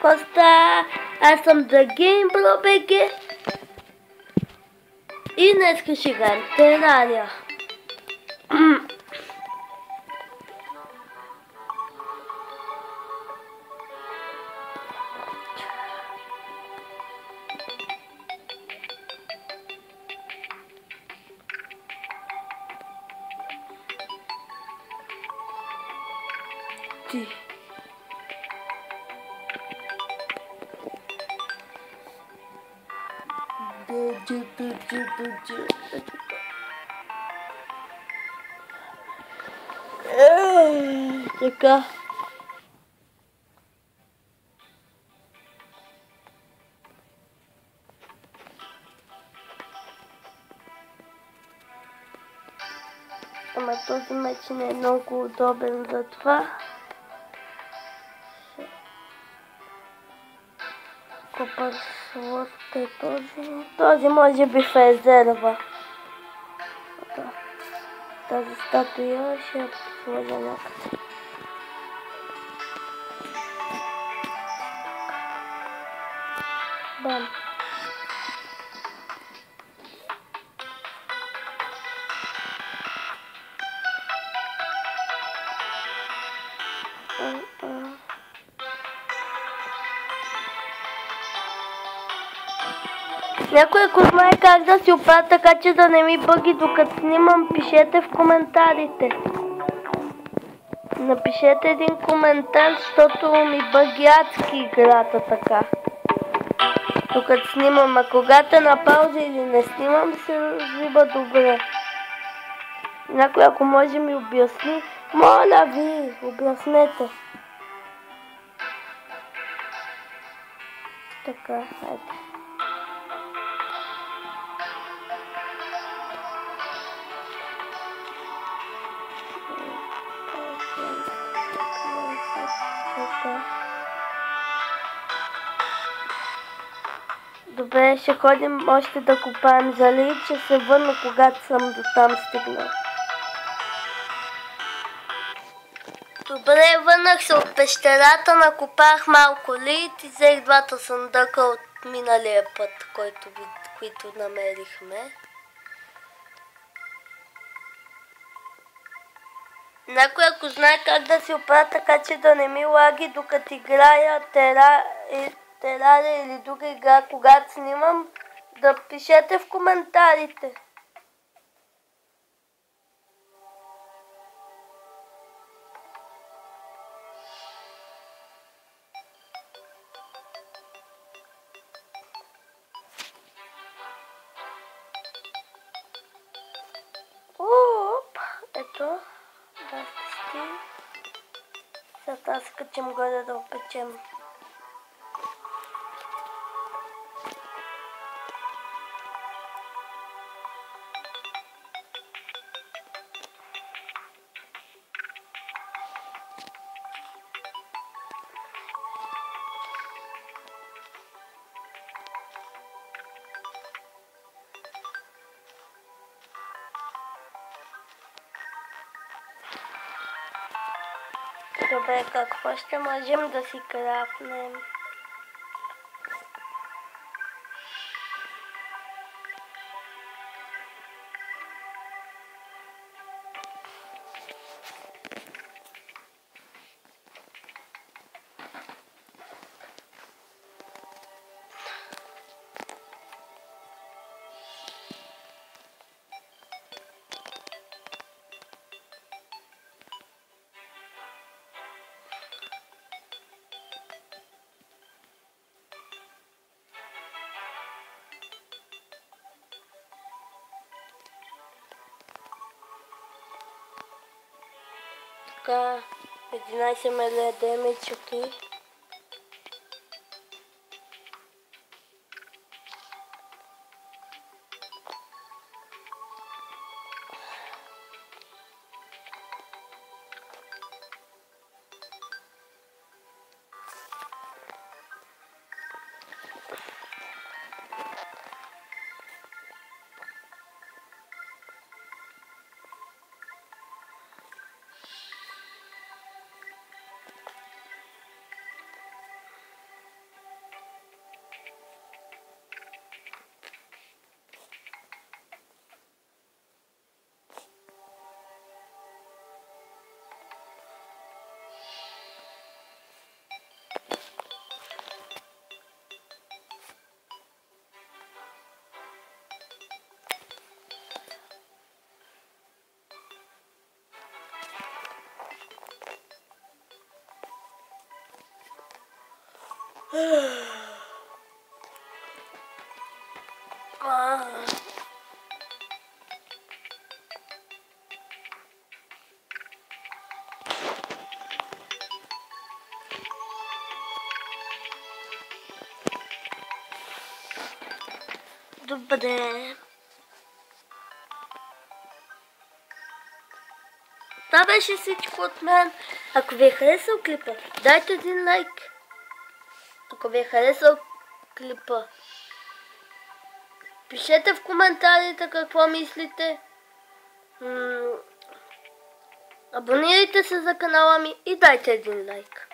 Коста, аз съм Драгеймбро БГ и днес ще играем Терария. Така. Ама този меч не е много удобен за това. Копър слот е този. Този може би в резерва. Тази статуя ще я сложа някъде. Бам. Някой ако знае как да си оправя така, че да не ми бъги докато снимам, пишете в коментарите. Напишете един коментар, защото ми бъги адски играта така. Докато снимам, а когато на пауза или не снимам, се развива добре. Някой ако може ми обясни, моля ви, обяснете. Така, хайде. Добре, ще ходим още да копаем зали, че се върна, когато съм до там стигнал. Добре, върнах се от пещерата, накопах малко лит и взех двата съндъка от миналия път, които намерихме. Някой ако знае как да си оправя така, че да не ми лаги докато играя Терария или друга игра, когато снимам, да пишете в коментарите. Оп, ето, да стисти. Сега се качим горе да опечем. Добре, какво ще можем да си крафнем? Така, 11 меlee демидж, окей. Добре. Това беше всичко от мен. Ако ви е харесал клипа, дайте един лайк. Ако ви е харесал клипа, пишете в коментарите какво мислите. Абонирайте се за канала ми и дайте един лайк.